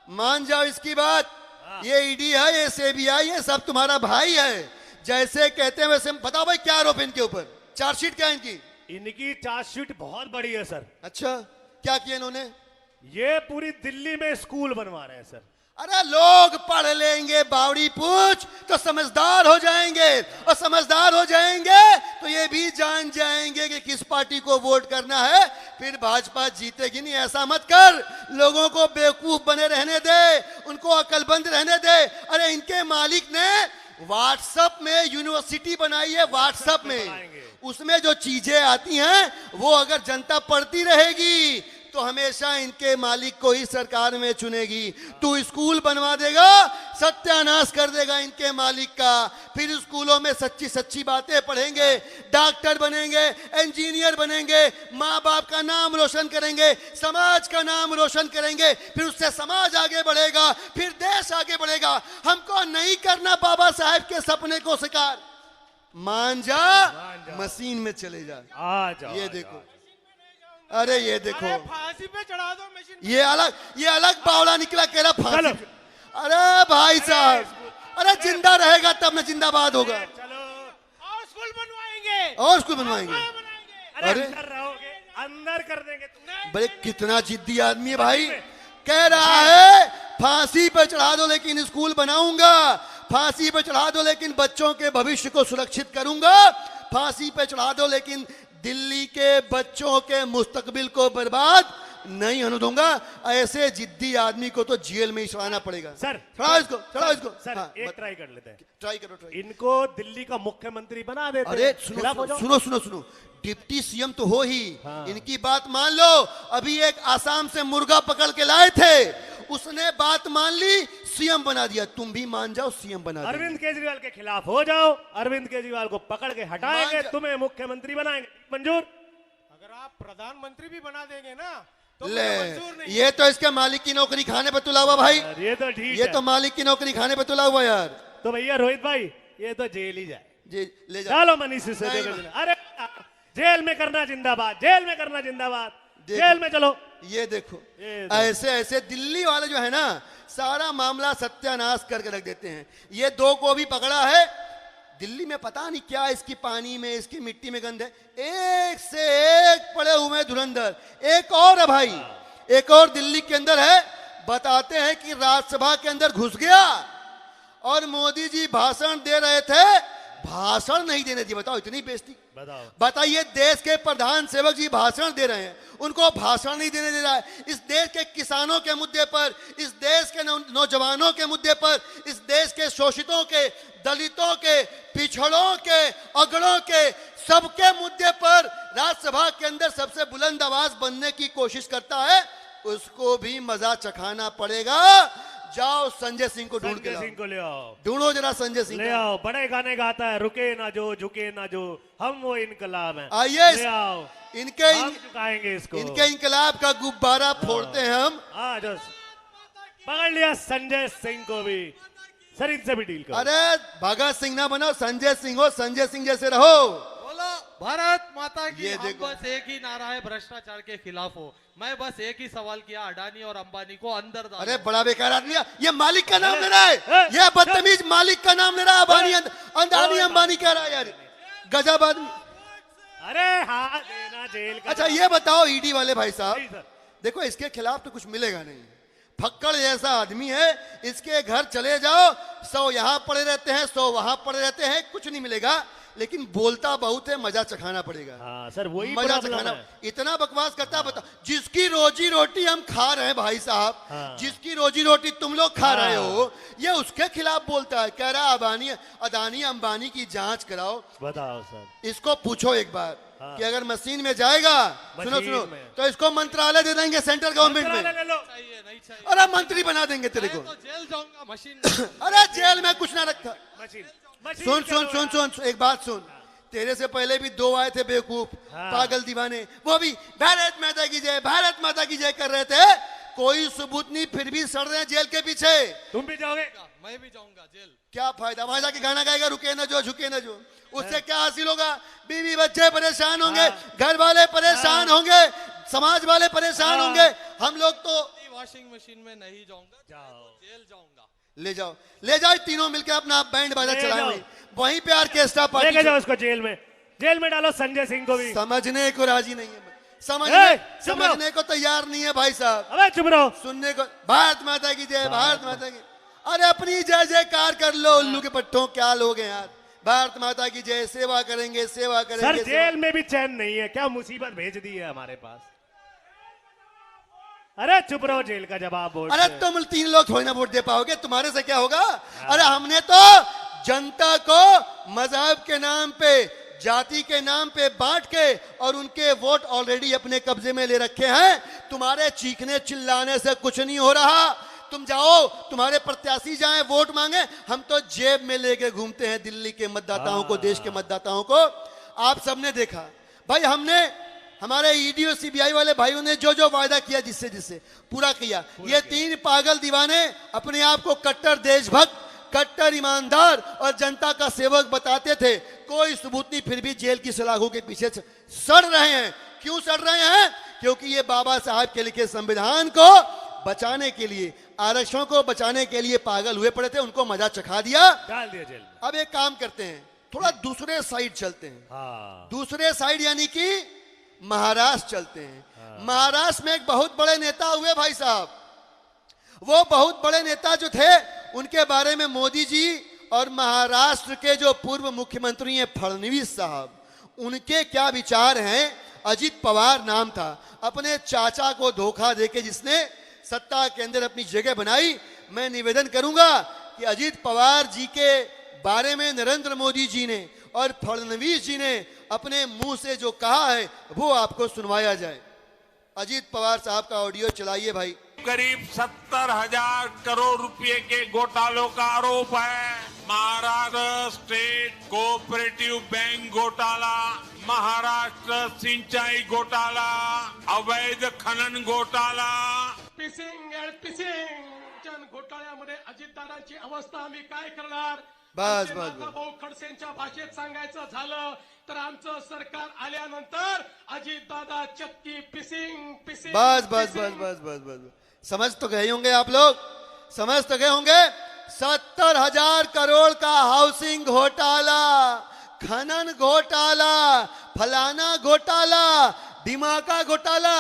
[SPEAKER 1] मान जाओ इसकी बात, ये ईडी है, ये सीबीआई है, सब तुम्हारा भाई है, जैसे कहते हैं वैसे। बताओ भाई, क्या आरोप है इनके ऊपर? चार्जशीट क्या है इनकी?
[SPEAKER 2] इनकी चार्जशीट बहुत बड़ी है सर।
[SPEAKER 1] अच्छा, क्या किया इन्होंने?
[SPEAKER 2] ये पूरी दिल्ली में स्कूल बनवा रहे हैं सर।
[SPEAKER 1] अरे लोग पढ़ लेंगे बावड़ी पूछ तो समझदार हो जाएंगे, और समझदार हो जाएंगे तो ये भी जान जाएंगे कि किस पार्टी को वोट करना है, फिर भाजपा जीतेगी नहीं। ऐसा मत कर, लोगों को बेवकूफ बने रहने दे, उनको अकलबंद रहने दे। अरे इनके मालिक ने व्हाट्सएप में यूनिवर्सिटी बनाई है, व्हाट्सएप में, उसमें जो चीजें आती हैं वो अगर जनता पढ़ती रहेगी तो हमेशा इनके मालिक को ही सरकार में चुनेगी। तू स्कूल बनवा देगा, सत्यानाश कर देगा इनके मालिक का। फिर स्कूलों में सच्ची सच्ची बातें पढ़ेंगे, डॉक्टर बनेंगे, इंजीनियर बनेंगे, माँ बाप का नाम रोशन करेंगे, समाज का नाम रोशन करेंगे, फिर उससे समाज आगे बढ़ेगा, फिर देश आगे बढ़ेगा। हमको नहीं करना बाबा साहेब के सपने को साकार। मान जा, मशीन में चले जा।
[SPEAKER 2] आ जाओ,
[SPEAKER 1] ये
[SPEAKER 2] आ
[SPEAKER 1] देखो,
[SPEAKER 2] जाओ।
[SPEAKER 1] अरे ये देखो,
[SPEAKER 5] अरे फांसी पे चढ़ा दो मशीन।
[SPEAKER 1] ये अलग बावला निकला, कह रहा फांसी।
[SPEAKER 2] चलो।
[SPEAKER 1] अरे भाई साहब, अरे जिंदा रहेगा तब ना जिंदाबाद होगा।
[SPEAKER 2] चलो,
[SPEAKER 5] और स्कूल बनवाएंगे,
[SPEAKER 1] और स्कूल बनवाएंगे।
[SPEAKER 5] बनाएंगे।
[SPEAKER 2] अरे
[SPEAKER 1] अरे।
[SPEAKER 2] अंदर रहोगे, अंदर कर देंगे तुम।
[SPEAKER 1] बड़े कितना जिद्दी आदमी है भाई। कह रहा है फांसी पे चढ़ा दो लेकिन स्कूल बनाऊंगा, फांसी पे चढ़ा दो लेकिन बच्चों के भविष्य को सुरक्षित करूंगा, फांसी पे चढ़ा दो लेकिन दिल्ली के बच्चों के मुस्तकबिल को बर्बाद नहीं होने दूंगा। ऐसे जिद्दी आदमी को तो जेल में ही चढ़ाना पड़ेगा।
[SPEAKER 2] सर,
[SPEAKER 1] चढ़ाओ इसको, चढ़ाओ इसको।
[SPEAKER 2] सर,
[SPEAKER 1] हाँ,
[SPEAKER 2] एक ट्राई कर लेते हैं।
[SPEAKER 1] ट्राई करो, ट्राई।
[SPEAKER 2] इनको दिल्ली का मुख्यमंत्री बना देते
[SPEAKER 1] अरे
[SPEAKER 2] हैं।
[SPEAKER 1] सुनो
[SPEAKER 2] खिलाफ हो जाओ।
[SPEAKER 1] सुनो सुनो सुनो, डिप्टी सीएम तो हो ही।
[SPEAKER 2] हाँ।
[SPEAKER 1] इनकी बात मान लो। अभी एक आसाम से मुर्गा पकड़ के लाए थे, उसने बात मान ली, सीएम बना दिया। तुम भी मान जाओ, सीएम बना दिया।
[SPEAKER 2] अरविंद केजरीवाल के खिलाफ हो जाओ, अरविंद केजरीवाल को पकड़ के हटाएंगे,
[SPEAKER 1] मान जा-
[SPEAKER 2] तुम्हें मुख्यमंत्री बनाएंगे। मंजूर?
[SPEAKER 5] अगर आप प्रधानमंत्री भी बना देंगे ना तो मुझे
[SPEAKER 1] ले,
[SPEAKER 5] मंजूर नहीं।
[SPEAKER 1] ये तो इसके मालिक की नौकरी खाने पे तुला हुआ भाई।
[SPEAKER 2] यार, ये तो ठीक
[SPEAKER 1] ये
[SPEAKER 2] है।
[SPEAKER 1] तो मालिक की नौकरी खाने पे तुला हुआ यार।
[SPEAKER 2] तो भैया रोहित भाई, ये तो जेल ही जाए।
[SPEAKER 1] जी ले जा।
[SPEAKER 2] चलो मनीष सिसोदिया
[SPEAKER 1] नहीं,
[SPEAKER 2] को जेल। अरे जेल में करना जिंदाबाद, जेल में करना जिंदाबाद,
[SPEAKER 1] देखो।
[SPEAKER 2] जेल में चलो।
[SPEAKER 1] ये देखो,
[SPEAKER 2] ये देखो।
[SPEAKER 1] ऐसे ऐसे दिल्ली वाले जो है ना, सारा मामला सत्यानाश करके रख देते हैं। ये दो को भी पकड़ा है दिल्ली में, पता नहीं क्या इसकी पानी में, इसकी मिट्टी में गंध है। एक से एक पड़े हुए धुरंधर। एक और है भाई, एक और दिल्ली के अंदर है। बताते हैं कि राज्यसभा के अंदर घुस गया और मोदी जी भाषण दे रहे थे, भाषण नहीं देने दिए। बताओ, इतनी बेइज्जती।
[SPEAKER 2] बताओ।
[SPEAKER 1] बताइए, देश के प्रधान सेवक जी भाषण दे रहे हैं, उनको भाषण नहीं देने दे रहा है। इस देश के किसानों के मुद्दे पर, इस देश के नौजवानों के मुद्दे पर, इस देश के शोषितों के, दलितों के, पिछड़ों के, अगड़ों के, सबके मुद्दे पर राज्यसभा के अंदर सबसे बुलंद आवाज बनने की कोशिश करता है। उसको भी मजा चखाना पड़ेगा। जाओ संजय सिंह को ढूंढ के
[SPEAKER 2] संजय
[SPEAKER 1] लाओ।
[SPEAKER 2] सिंह को ले आओ,
[SPEAKER 1] ढूंढो जरा संजय सिंह
[SPEAKER 2] ले
[SPEAKER 1] को।
[SPEAKER 2] आओ। बड़े गाने गाता है, रुके ना जो, झुके ना जो, हम वो इनकलाब हैं।
[SPEAKER 1] आइए,
[SPEAKER 2] ले आओ,
[SPEAKER 1] इनके
[SPEAKER 2] हम चुकाएंगे इसको।
[SPEAKER 1] इनके इनकलाब का गुब्बारा फोड़ते हैं हम।
[SPEAKER 2] हाँ, जो पकड़ लिया संजय सिंह को भी। सर, इनसे भी डील करो।
[SPEAKER 1] अरे भगत सिंह ना बनो, संजय सिंह हो, संजय सिंह जैसे रहो।
[SPEAKER 6] बोलो भारत माता की।
[SPEAKER 1] ये
[SPEAKER 6] हम
[SPEAKER 1] देखो।
[SPEAKER 6] बस एक ही नारा है, भ्रष्टाचार के खिलाफ हो। मैं बस एक ही सवाल किया, अडानी और अंबानी को अंदर डालो।
[SPEAKER 1] अरे बड़ा बेकार आदमी है, ये मालिक का नाम ले रहा है,
[SPEAKER 2] ए,
[SPEAKER 1] ये बदतमीज मालिक का नाम ले रहा है। अदानी
[SPEAKER 2] ए,
[SPEAKER 1] अंबानी कह रहा है यार, गजब आदमी।
[SPEAKER 2] अरे हाँ, देना जेल का।
[SPEAKER 1] अच्छा ये बताओ, ईडी वाले भाई
[SPEAKER 2] जी,
[SPEAKER 1] साहब,
[SPEAKER 2] सर।
[SPEAKER 1] देखो इसके खिलाफ तो कुछ मिलेगा नहीं। फक्कड़ जैसा आदमी है, इसके घर चले जाओ, 100 यहां पड़े रहते हैं, 100 वहां पड़े रहते हैं, कुछ नहीं मिलेगा। लेकिन बोलता बहुत है, मजा चखाना पड़ेगा।
[SPEAKER 2] हाँ सर, वही
[SPEAKER 1] मजा
[SPEAKER 2] प्रॉब्लम
[SPEAKER 1] चखाना,
[SPEAKER 2] है।
[SPEAKER 1] इतना बकवास करता है। बता, जिसकी रोजी रोटी हम खा रहे हैं भाई साहब,
[SPEAKER 2] हाँ।
[SPEAKER 1] जिसकी रोजी रोटी तुम लोग खा रहे
[SPEAKER 2] हाँ।
[SPEAKER 1] हो, ये उसके खिलाफ बोलता है। कह रहा है अदानी अंबानी की जांच कराओ।
[SPEAKER 2] बताओ सर।
[SPEAKER 1] इसको पूछो एक बार
[SPEAKER 2] हाँ।
[SPEAKER 1] कि अगर मशीन में जाएगा, सुनो
[SPEAKER 2] मशीन
[SPEAKER 1] सुनो,
[SPEAKER 2] में।
[SPEAKER 1] तो इसको मंत्रालय दे देंगे सेंट्रल गवर्नमेंट
[SPEAKER 2] मंत्रालय
[SPEAKER 1] में।
[SPEAKER 2] ले लो।
[SPEAKER 6] चाहिए नहीं चाहिए।
[SPEAKER 1] अरे मंत्री बना देंगे तेरे को।
[SPEAKER 6] मैं तो जेल जाऊंगा मशीन में।
[SPEAKER 1] अरे जेल में कुछ ना रखा।
[SPEAKER 2] मशीन, मशीन
[SPEAKER 1] सुन
[SPEAKER 2] चलो
[SPEAKER 1] सुन सुन
[SPEAKER 2] यार।
[SPEAKER 1] सुन, एक बात सुन। तेरे से पहले भी 2 आए थे बेवकूफ,
[SPEAKER 2] हाँ।
[SPEAKER 1] पागल दीवाने, वो भी भारत माता की जय, भारत माता की जय कर रहे थे। कोई सबूत नहीं, फिर भी सड़ रहे हैं जेल के पीछे।
[SPEAKER 2] तुम भी जाओगे?
[SPEAKER 6] मैं भी जाऊंगा जेल।
[SPEAKER 1] क्या फायदा, वहां जाके गाना गाएगा, रुके ना जो, झुके ना जो। उससे क्या हासिल होगा? बीवी बच्चे परेशान होंगे,
[SPEAKER 2] हाँ।
[SPEAKER 1] घर वाले परेशान होंगे, समाज वाले परेशान
[SPEAKER 2] हाँ।
[SPEAKER 1] होंगे। हम लोग तो
[SPEAKER 6] वॉशिंग मशीन में नहीं जाऊंगा,
[SPEAKER 2] जाओ।
[SPEAKER 6] जेल जाऊंगा।
[SPEAKER 1] ले जाओ, ले जाओ, तीनों मिलकर अपना बैंड बाजा
[SPEAKER 2] ले
[SPEAKER 1] चलाए,
[SPEAKER 2] जाओ।
[SPEAKER 1] वहीं पे ऑर्केस्ट्रा
[SPEAKER 2] लेके
[SPEAKER 1] पार्टी।
[SPEAKER 2] जाओ उसको जेल में, जेल में डालो संजय सिंह को भी।
[SPEAKER 1] समझने को राजी नहीं है,
[SPEAKER 2] चुप रहो।
[SPEAKER 1] समझने को तैयार नहीं है भाई साहब।
[SPEAKER 2] अबे चुप रहो।
[SPEAKER 1] सुनने को, भारत माता की जय, भारत माता की। अरे अपनी जय जयकार कर लो, उल्लू के पट्टों, क्या लोग हैं यार। भारत माता की जय, सेवा करेंगे, सेवा
[SPEAKER 2] सर
[SPEAKER 1] करेंगे।
[SPEAKER 2] जेल में भी चैन नहीं है, क्या मुसीबत भेज दी है हमारे पास। अरे चुप रहो, जेल का जवाब बोल।
[SPEAKER 1] अरे तुम 3 लोग थोड़ी ना वोट दे पाओगे, तुम्हारे से क्या होगा। अरे हमने तो जनता को मजहब के नाम पे, जाति के नाम पे बांट के और उनके वोट ऑलरेडी अपने कब्जे में ले रखे हैं। तुम्हारे चीखने चिल्लाने से कुछ नहीं हो रहा। तुम जाओ, तुम्हारे प्रत्याशी जाएं वोट मांगे, हम तो जेब में लेके घूमते हैं दिल्ली के मतदाताओं को, देश के मतदाताओं को। आप सबने देखा भाई, हमने हमारे ईडी और सीबीआई वाले भाइयों ने जो जो वायदा किया जिससे जिससे पूरा किया। ये तीन पागल दीवाने अपने आप को कट्टर देशभक्त, कट्टर ईमानदार और जनता का सेवक बताते थे। कोई सबूत नहीं, फिर भी जेल की सलाखों के पीछे सड़ रहे हैं। क्यों सड़ रहे हैं? क्योंकि ये बाबा साहब के लिखे संविधान को बचाने के लिए, आरक्षण को बचाने के लिए पागल हुए पड़े थे। उनको मजा चखा दिया,
[SPEAKER 2] डाल दिया जेल में।
[SPEAKER 1] अब एक काम करते हैं, थोड़ा दूसरे साइड चलते हैं।
[SPEAKER 2] हाँ,
[SPEAKER 1] दूसरे साइड यानी कि महाराष्ट्र चलते हैं। महाराष्ट्र में एक बहुत बड़े नेता हुए भाई साहब। वो बहुत बड़े नेता जो थे, उनके बारे में मोदी जी और महाराष्ट्र के जो पूर्व मुख्यमंत्री हैं फडणवीस साहब, उनके क्या विचार हैं। अजित पवार नाम था, अपने चाचा को धोखा देके जिसने सत्ता के अंदर अपनी जगह बनाई। मैं निवेदन करूंगा कि अजित पवार जी के बारे में नरेंद्र मोदी जी ने और फडणवीस जी ने अपने मुंह से जो कहा है वो आपको सुनवाया जाए। अजित पवार साहब का ऑडियो चलाइए भाई।
[SPEAKER 7] करीब 70,000 करोड़ रुपए के घोटालों का आरोप है। महाराष्ट्र स्टेट कोऑपरेटिव बैंक घोटाला, महाराष्ट्र सिंचाई घोटाला, अवैध खनन घोटाला,
[SPEAKER 5] पिसिंग अँड पिसिंग घोटाळ्यामध्ये अजितदादांची अवस्था आम्ही काय करणार?
[SPEAKER 1] बस,
[SPEAKER 5] आमचे
[SPEAKER 1] बस, बस.
[SPEAKER 5] नानाभाऊ खडसेंच्या भाषेत सांगायचं झालं तर आमचं सरकार आल्यानंतर अजितदादा चक्की पिसिंग पिसिंग
[SPEAKER 1] बस बस बस
[SPEAKER 5] पिसिंग.
[SPEAKER 1] बस बस बस समझ तो गए होंगे आप लोग, समझ तो गए होंगे। 70,000 करोड़ का हाउसिंग घोटाला, खनन घोटाला, फलाना घोटाला, दिमागा घोटाला,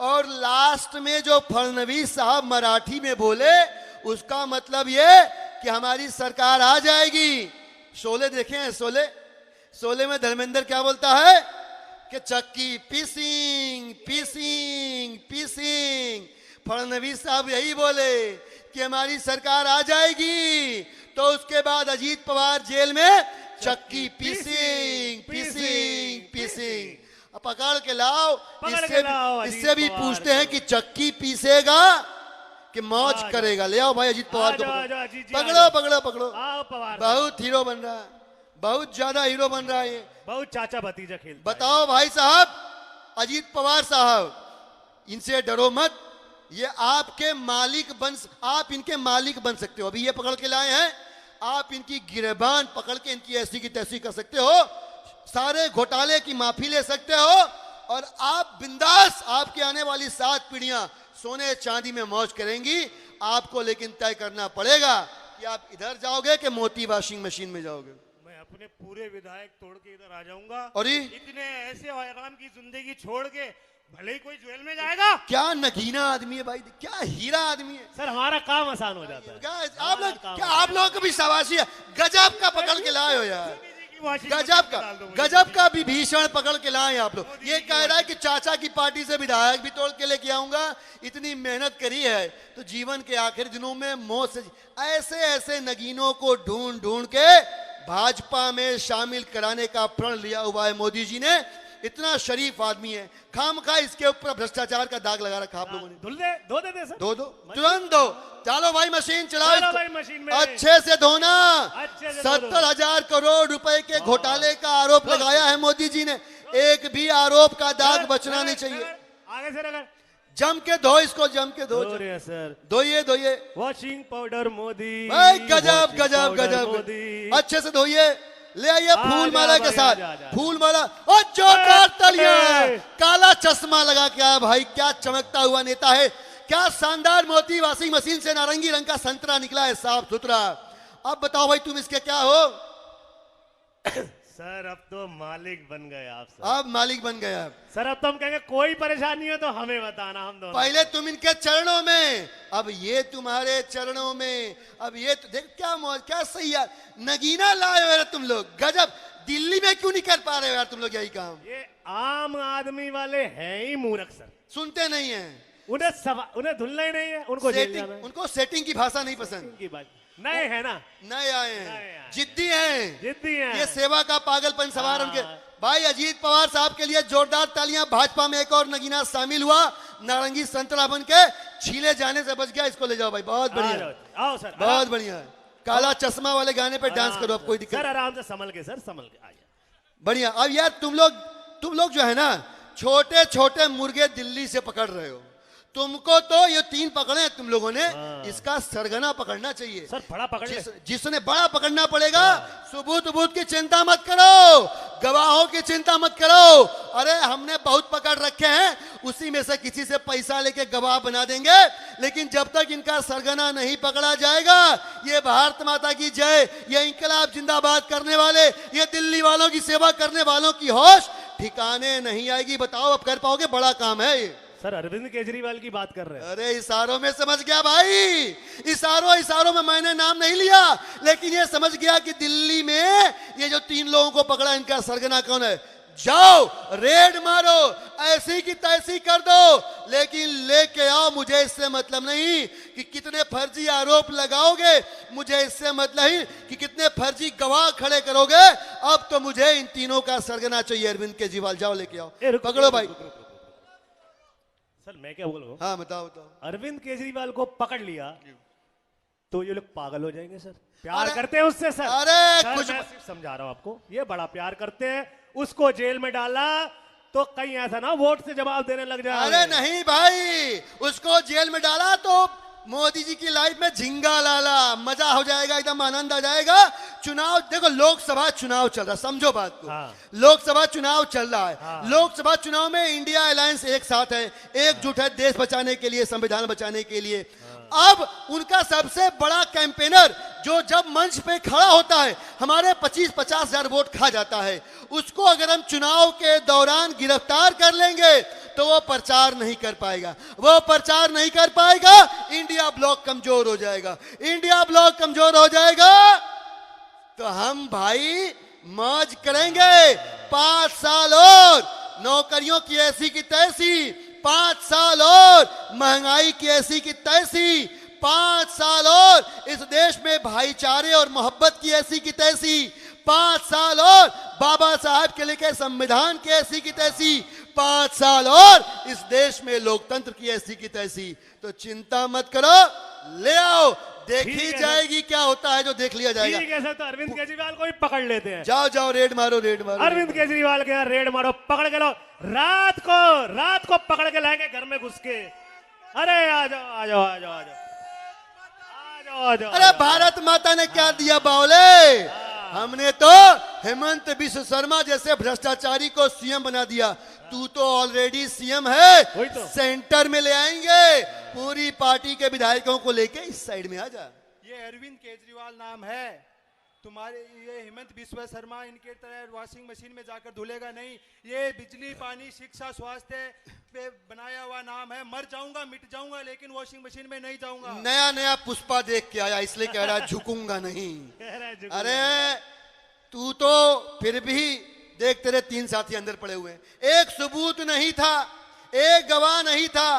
[SPEAKER 1] और लास्ट में जो फडणवीस साहब मराठी में बोले उसका मतलब ये कि हमारी सरकार आ जाएगी। शोले देखे हैं? शोले, शोले में धर्मेंद्र क्या बोलता है कि चक्की पीसिंग पीसिंग पीसिंग। फडणवीस साहब यही बोले कि हमारी सरकार आ जाएगी, तो उसके बाद अजीत पवार जेल में चक्की पीसिंग पीसिंग पीसिंग। अब पकड़ के लाओ। इससे भी पूछते हैं कि चक्की पीसेगा कि मौज करेगा। ले आओ भाई अजीत पवार को, पकड़ो पकड़ो पकड़ो।
[SPEAKER 2] पवार
[SPEAKER 1] बहुत हीरो बन रहा है, बहुत ज्यादा हीरो बन रहा है ये।
[SPEAKER 2] बहुत चाचा भतीजा खेल।
[SPEAKER 1] बताओ भाई साहब, अजीत पवार साहब, इनसे डरो मत। ये आपके मालिक आप इनके मालिक बन सकते हो। अभी ये पकड़ के लाए हैं, आप इनकी गिरबान पकड़ के इनकी ऐसी की तैसी कर सकते हो, सारे घोटाले की माफी ले सकते हो, और आप बिंदास, आपकी आने वाली 7 पीढ़ियां सोने चांदी में मौज करेंगी। आपको लेकिन तय करना पड़ेगा कि आप इधर जाओगे कि मोती वॉशिंग मशीन में जाओगे।
[SPEAKER 2] मैं अपने पूरे विधायक तोड़ के इधर आ जाऊंगा,
[SPEAKER 1] और ये
[SPEAKER 2] इतने ऐसे हैरान की जिंदगी छोड़ के भले ही कोई जेल में जाएगा।
[SPEAKER 1] क्या नगीना आदमी है भाई, क्या हीरा आदमी है।
[SPEAKER 2] सर हमारा काम आसान हो जाता है।
[SPEAKER 1] क्या आप लोग, क्या आप लोगों को भी शाबाशी है? गजब का पकड़ के लाए हो यार, गजब का विभीषण पकड़ के लाए आप लोग। ये कह रहा है कि चाचा की पार्टी से विधायक भी तोड़ के लेके आऊंगा। इतनी मेहनत करी है तो जीवन के आखिरी दिनों में मौत से ऐसे ऐसे नगीनों को ढूंढ ढूंढ के भाजपा में शामिल कराने का प्रण लिया हुआ है मोदी जी ने। इतना शरीफ आदमी है, खामखा इसके ऊपर भ्रष्टाचार का दाग लगा रखा आप लोगों ने।
[SPEAKER 2] दो दे सर,
[SPEAKER 1] दो तुरंत दो। चलो भाई मशीन चलाओ,
[SPEAKER 2] चलो भाई मशीन में।
[SPEAKER 1] अच्छे से धोना।
[SPEAKER 2] अच्छे से
[SPEAKER 1] 70,000 करोड़ रुपए के घोटाले का आरोप लगाया है मोदी जी ने। एक भी आरोप का दाग बचना नहीं चाहिए।
[SPEAKER 2] आगे से अगर
[SPEAKER 1] जम के धो इसको, जम के धो
[SPEAKER 2] सर।
[SPEAKER 1] धोइए धोइए
[SPEAKER 2] वॉशिंग पाउडर मोदी
[SPEAKER 1] भाई, गजब
[SPEAKER 2] वॉशिंग
[SPEAKER 1] गजब
[SPEAKER 2] पाउडर
[SPEAKER 1] गजब।
[SPEAKER 2] मोदी।
[SPEAKER 1] अच्छे से धोइए, ले आइए फूल माला के साथ,
[SPEAKER 2] जा।
[SPEAKER 1] फूल माला और जोरदार तालियां। काला चश्मा लगा के आया भाई, क्या चमकता हुआ नेता है। क्या शानदार मोती वॉशिंग मशीन से नारंगी रंग का संतरा निकला है, साफ सुथरा। अब बताओ भाई तुम इसके क्या हो?
[SPEAKER 2] सर अब तो मालिक बन गए आप सर।
[SPEAKER 1] अब मालिक बन गया
[SPEAKER 2] सर। अब तो हम कहेंगे कोई परेशानी हो तो हमें बताना, हम दोनों।
[SPEAKER 1] पहले तुम इनके चरणों में, अब ये तुम्हारे चरणों में। अब ये तो देख क्या मौज, क्या सही यार, नगीना लाए हो यार तुम लोग, गजब। दिल्ली में क्यों नहीं कर पा रहे हो यार तुम लोग यही काम?
[SPEAKER 2] ये आम आदमी वाले हैं ही मूर्ख सर,
[SPEAKER 1] सुनते नहीं है,
[SPEAKER 2] उन्हें धुलना ही नहीं है, उनको जेल जाना है।
[SPEAKER 1] उनको सेटिंग की भाषा नहीं पसंद।
[SPEAKER 2] की बात नए है ना,
[SPEAKER 1] नए आए हैं, जिद्दी हैं,
[SPEAKER 2] जिद्दी हैं।
[SPEAKER 1] ये सेवा का पागलपन सवार उनके। भाई अजीत पवार साहब के लिए जोरदार तालियां। भाजपा में एक और नगीना शामिल हुआ, नारंगी संतरा बन के। छीले जाने से बच गया, इसको ले जाओ भाई, बहुत
[SPEAKER 2] आ
[SPEAKER 1] बढ़िया,
[SPEAKER 2] जाओ, आओ सर,
[SPEAKER 1] बहुत बढ़िया। काला चश्मा वाले गाने पे डांस करो, अब कोई दिक्कत
[SPEAKER 2] सर आराम से संभल के, सर संभल के आइए।
[SPEAKER 1] बढ़िया। अब यार तुम लोग जो है ना, छोटे छोटे मुर्गे दिल्ली से पकड़ रहे हो। तुमको तो ये 3 पकड़े हैं तुम लोगों ने, इसका सरगना पकड़ना चाहिए।
[SPEAKER 2] सर बड़ा पकड़ ले।
[SPEAKER 1] जिसने बड़ा पकड़ना पड़ेगा। सबूत सबूत की चिंता मत करो, गवाहों की चिंता मत करो। अरे हमने बहुत पकड़ रखे हैं, उसी में से किसी से पैसा लेके गवाह बना देंगे। लेकिन जब तक इनका सरगना नहीं पकड़ा जाएगा, ये भारत माता की जय, ये इंकलाब जिंदाबाद करने वाले, ये दिल्ली वालों की सेवा करने वालों की होश ठिकाने नहीं आएगी। बताओ अब कर पाओगे? बड़ा काम है ये।
[SPEAKER 2] सर अरविंद केजरीवाल की बात कर रहे हैं।
[SPEAKER 1] अरे इशारों में समझ गया भाई, इशारों में मैंने नाम नहीं लिया, लेकिन ये समझ गया कि दिल्ली में ये जो 3 लोगों को पकड़ा, इनका सरगना कौन है। जाओ रेड मारो, ऐसी की तैसी कर दो, लेकिन लेके आओ। मुझे इससे मतलब नहीं कि कितने फर्जी आरोप लगाओगे, मुझे इससे मतलब नहीं कि कितने फर्जी गवाह खड़े करोगे। अब तो मुझे इन तीनों का सरगना चाहिए। अरविंद केजरीवाल जाओ लेके आओ, पकड़ो भाई।
[SPEAKER 2] सर मैं क्या बोलूं?
[SPEAKER 1] हाँ बताओ बताओ।
[SPEAKER 2] अरविंद केजरीवाल को पकड़ लिया तो ये लोग पागल हो जाएंगे सर। प्यार
[SPEAKER 1] अरे-
[SPEAKER 2] करते हैं उससे सर।
[SPEAKER 1] अरे
[SPEAKER 2] सर,
[SPEAKER 1] कुछ
[SPEAKER 2] मैं सिर्फ समझा रहा हूं आपको, ये बड़ा प्यार करते हैं। उसको जेल में डाला तो कहीं ऐसा ना वोट से जवाब देने लग जाए।
[SPEAKER 1] अरे नहीं भाई, उसको जेल में डाला तो मोदी जी की लाइफ में झिंगा लाला, मजा हो जाएगा, एकदम आनंद आ जाएगा। चुनाव देखो, लोकसभा चुनाव चल रहा है, समझो बात को।
[SPEAKER 2] हाँ।
[SPEAKER 1] लोकसभा चुनाव चल रहा है।
[SPEAKER 2] हाँ।
[SPEAKER 1] लोकसभा चुनाव में इंडिया अलायंस एक साथ है, एकजुट है देश बचाने के लिए, संविधान बचाने के लिए। अब उनका सबसे बड़ा कैंपेनर जो जब मंच पे खड़ा होता है, हमारे 25-50 हजार वोट खा जाता है, उसको अगर हम चुनाव के दौरान गिरफ्तार कर लेंगे तो वो प्रचार नहीं कर पाएगा। वो प्रचार नहीं कर पाएगा, इंडिया ब्लॉक कमजोर हो जाएगा। इंडिया ब्लॉक कमजोर हो जाएगा तो हम भाई मौज करेंगे। 5 साल और नौकरियों की ऐसी की तैसी, 5 साल और महंगाई की ऐसी की तैसी, 5 साल और इस देश में भाईचारे और मोहब्बत की ऐसी की तैसी, 5 साल और बाबा साहब के लिखे संविधान की ऐसी की तैसी, 5 साल और इस देश में लोकतंत्र की ऐसी की तैसी। तो चिंता मत करो, ले आओ, देखी
[SPEAKER 2] ठीक है
[SPEAKER 1] जाएगी क्या होता है, जो देख लिया जाएगा।
[SPEAKER 2] ठीक है सर, तो अरविंद केजरीवाल को भी पकड़ लेते हैं।
[SPEAKER 1] जाओ जाओ रेड मारो, रेड मारो।
[SPEAKER 2] अरविंद केजरीवाल के यहाँ रेड मारो, पकड़ के लो। रात को पकड़ के लाएंगे घर में घुस के। अरे आ जाओ आ जाओ आ जाओ आ जाओ आ जाओ।
[SPEAKER 1] अरे भारत माता ने क्या दिया बावले, हमने तो हेमंत बिश्व शर्मा जैसे भ्रष्टाचारी को सीएम बना दिया। तू तो ऑलरेडी सीएम है,
[SPEAKER 2] वही तो।
[SPEAKER 1] सेंटर में ले आएंगे। पूरी पार्टी के विधायकों को लेके इस साइड में आ जा।
[SPEAKER 8] ये अरविंद केजरीवाल नाम है तुम्हारे, ये हेमंत बिश्व शर्मा इनके तरह वॉशिंग मशीन में जाकर धुलेगा नहीं। ये बिजली, पानी, शिक्षा, स्वास्थ्य पे बनाया हुआ नाम है। मर जाऊंगा, मिट जाऊंगा, लेकिन वॉशिंग मशीन में नहीं जाऊंगा।
[SPEAKER 1] नया नया पुष्पा देख के आया, इसलिए कह रहा झुकूंगा नहीं। अरे तू तो फिर भी देख, तेरे 3 साथी अंदर पड़े हुए हैं। एक सबूत नहीं था, एक गवाह नहीं था,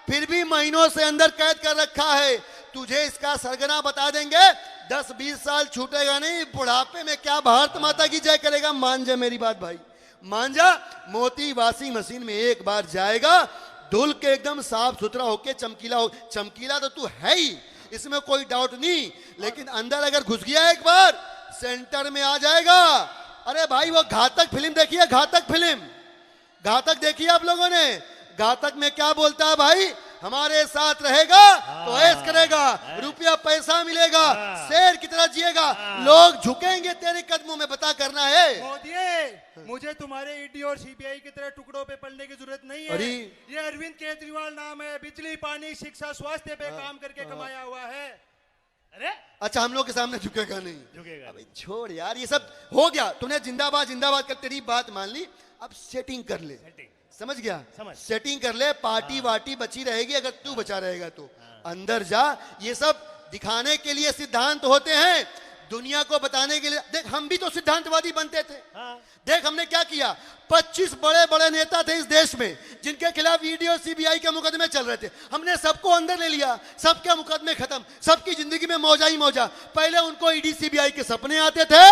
[SPEAKER 1] फिर भी महीनों से अंदर कैद कर रखा है। तुझे इसका सरगना बता देंगे, 10-20 साल छूटेगा नहीं। बुढ़ापे में क्या भारत माता की जय करेगा। मान जा मेरी बात भाई, मान जा। मोती वॉशिंग मशीन में एक बार जाएगा, धुल के एकदम साफ सुथरा होके चमकीला हो। चमकीला तो तू है ही, इसमें कोई डाउट नहीं, लेकिन अंदर अगर घुस गया एक बार, सेंटर में आ जाएगा। अरे भाई वो घातक फिल्म देखिए, घातक फिल्म, घातक देखिए आप लोगों ने। घातक में क्या बोलता है भाई, हमारे साथ रहेगा तो ऐश करेगा, रुपया पैसा मिलेगा, शेर की तरह जिएगा, लोग झुकेंगे तेरे कदमों में। बता करना है
[SPEAKER 8] मोदी, मुझे तुम्हारे ईडी और सीबीआई की तरह टुकड़ों पे पड़ने की जरूरत नहीं है। ये अरविंद केजरीवाल नाम है, बिजली, पानी, शिक्षा, स्वास्थ्य पे काम करके कमाया हुआ है।
[SPEAKER 2] अरे
[SPEAKER 1] अच्छा, हम लोग के सामने झुकेगा नहीं,
[SPEAKER 2] झुकेगा
[SPEAKER 1] अबे छोड़ यार, ये सब हो गया। तूने जिंदाबाद जिंदाबाद कर तेरी बात मान ली, अब सेटिंग कर ले। समझ गया,
[SPEAKER 2] समझ।
[SPEAKER 1] सेटिंग कर ले। पार्टी वार्टी बची रहेगी अगर तू बचा रहेगा तो। अंदर जा, ये सब दिखाने के लिए सिद्धांत होते हैं, दुनिया को बताने के लिए। देख हम भी तो सिद्धांतवादी बनते थे। देख हमने क्या किया, 25 बड़े बड़े नेता थे इस देश में जिनके खिलाफ ईडी और सीबीआई के मुकदमे चल रहे थे। हमने सबको अंदर ले लिया, सबके मुकदमे खत्म, सबकी जिंदगी में मौजा ही मौजा। पहले उनको ईडी सीबीआई के सपने आते थे,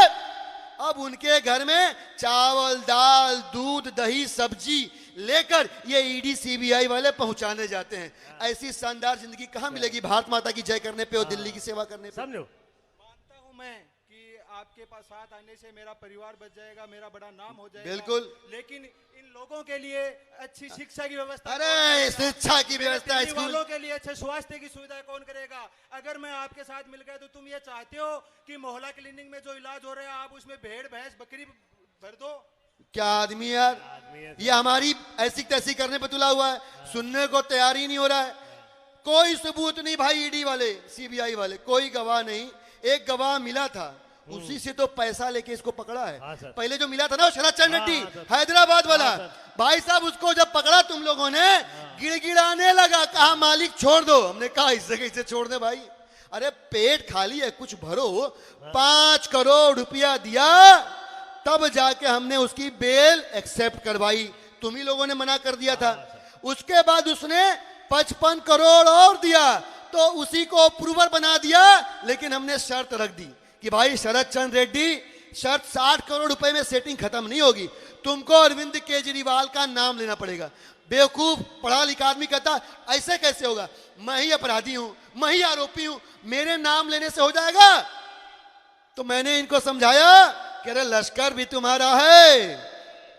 [SPEAKER 1] अब उनके घर में चावल, दाल, दूध, दही, सब्जी लेकर ये ईडी सीबीआई वाले पहुंचाने जाते हैं। ऐसी शानदार जिंदगी कहां मिलेगी भारत माता की जय करने पे और दिल्ली की सेवा करने पे।
[SPEAKER 2] समझो,
[SPEAKER 8] मानता हूं मैं कि आपके पास साथ आने से मेरा परिवार बच जाएगा, मेरा बड़ा नाम हो जाएगा।
[SPEAKER 1] बिल्कुल।
[SPEAKER 8] लेकिन इन लोगों के लिए अच्छी शिक्षा की व्यवस्था
[SPEAKER 1] अरे
[SPEAKER 8] कौन करेगा?
[SPEAKER 1] शिक्षा की व्यवस्था
[SPEAKER 8] दिल्ली
[SPEAKER 1] स्कूल
[SPEAKER 8] वालों के लिए अच्छे स्वास्थ्य की सुविधा कौन करेगा? अगर मैं आपके साथ मिल गया तो तुम ये चाहते हो कि मोहल्ला क्लिनिक में जो इलाज हो रहा है आप उसमें भेड़ भैंस बकरी भर दो?
[SPEAKER 1] क्या आदमी यार, ये हमारी ऐसी तैसी करने पे तुला हुआ है, सुनने को तैयार ही नहीं हो रहा है। कोई सबूत नहीं भाई, ईडी वाले सीबीआई वाले कोई गवाह नहीं। एक गवाह मिला था, उसी से तो पैसा लेके इसको पकड़ा है।
[SPEAKER 2] हाँ, सर।
[SPEAKER 1] पहले जो मिला था ना वो शरद चंद्र रेड्डी,
[SPEAKER 2] हाँ, सर।
[SPEAKER 1] हैदराबाद वाला,
[SPEAKER 2] हाँ,
[SPEAKER 1] भाई साहब उसको जब पकड़ा तुम लोगों ने गिड़गिड़ाने लगा, कहा मालिक छोड़ दो। हमने कहा इससे कैसे छोड़ दे भाई, अरे पेट खाली है कुछ भरो। 5 करोड़ रुपया दिया तब जाके हमने उसकी बेल एक्सेप्ट करवाई, तुम ही लोगों ने मना कर दिया था। उसके बाद उसने 55 करोड़ और दिया तो उसी को अप्रूवर बना दिया, लेकिन हमने शर्त रख दी कि भाई शरद चंद्र रेड्डी, शर्त 60 करोड़ रुपए में सेटिंग खत्म नहीं होगी, तुमको अरविंद केजरीवाल का नाम लेना पड़ेगा। बेवकूफ पढ़ा लिखा आदमी कहता ऐसे कैसे होगा, मैं ही अपराधी हूं, मैं ही आरोपी हूं, मेरे नाम लेने से हो जाएगा। तो मैंने इनको समझाया कि अरे लश्कर भी तुम्हारा है,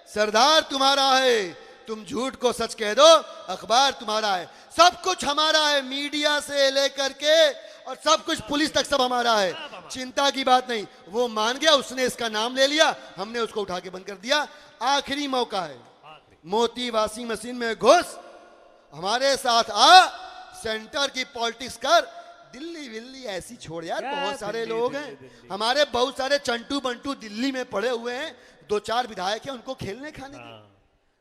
[SPEAKER 1] सरदार तुम्हारा है, तुम झूठ को सच कह दो, अखबार तुम्हारा है, सब कुछ हमारा है, मीडिया से लेकर के और सब कुछ पुलिस तक सब हमारा है, चिंता की बात नहीं। वो मान गया, उसने इसका नाम ले लिया, हमने उसको उठा के बंद कर दिया। आखिरी मौका है, मोती वॉशिंग मशीन में घुस, हमारे साथ आ, सेंटर की पॉलिटिक्स कर, दिल्ली विल्ली ऐसी छोड़ यार,
[SPEAKER 2] क्या
[SPEAKER 1] बहुत सारे
[SPEAKER 2] दिल्ली,
[SPEAKER 1] लोग
[SPEAKER 2] दिल्ली,
[SPEAKER 1] हैं
[SPEAKER 2] दिल्ली।
[SPEAKER 1] हमारे, बहुत सारे चंटू बंटू दिल्ली में पड़े हुए हैं, 2-4 विधायक हैं, उनको खेलने खाने की।
[SPEAKER 2] हाँ,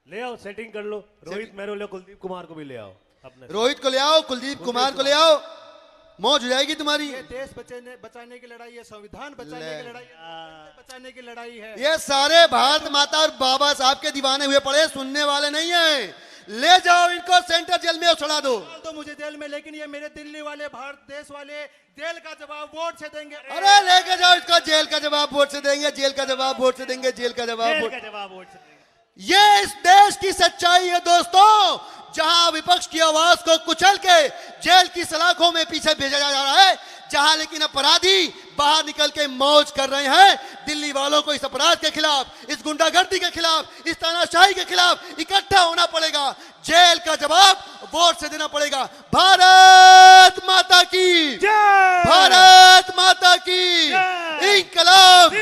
[SPEAKER 2] ले आओ, सेटिंग कर लो। रोहित मेहरोले, कुलदीप कुमार को भी ले आओ अपने।
[SPEAKER 1] रोहित को ले आओ, कुलदीप कुमार को ले आओ, मौज हो जाएगी तुम्हारी।
[SPEAKER 8] ये देश बचाने की लड़ाई है, संविधान बचाने की लड़ाई है, बचाने की लड़ाई है।
[SPEAKER 1] ये सारे भारत माता और बाबा साहब के दीवाने हुए पड़े, सुनने वाले नहीं है। ले जाओ इनको सेंट्रल जेल में उछड़ा दो।
[SPEAKER 8] तो मुझे जेल में, लेकिन ये मेरे दिल्ली वाले, भारत देश वाले जेल का जवाब वोट से देंगे।
[SPEAKER 1] अरे लेके जाओ इसको, जेल का जवाब वोट से देंगे, जेल का जवाब वोट से देंगे, जेल का जवाब
[SPEAKER 2] जेल
[SPEAKER 1] वोट।
[SPEAKER 2] का जवाब वोट से देंगे।
[SPEAKER 1] ये इस देश की सच्चाई है दोस्तों, जहां विपक्ष की आवाज को कुचल के जेल की सलाखों में पीछे भेजा जा रहा है, जहां लेकिन अपराधी बाहर निकल के मौज कर रहे हैं। दिल्ली वालों को इस अपराध के खिलाफ, इस गुंडागर्दी के खिलाफ, इस तानाशाही के खिलाफ इकट्ठा होना पड़ेगा। जेल का जवाब वोट से देना पड़ेगा। भारत माता की
[SPEAKER 2] जय!
[SPEAKER 1] भारत माता की
[SPEAKER 2] जय!
[SPEAKER 1] इंकलाब।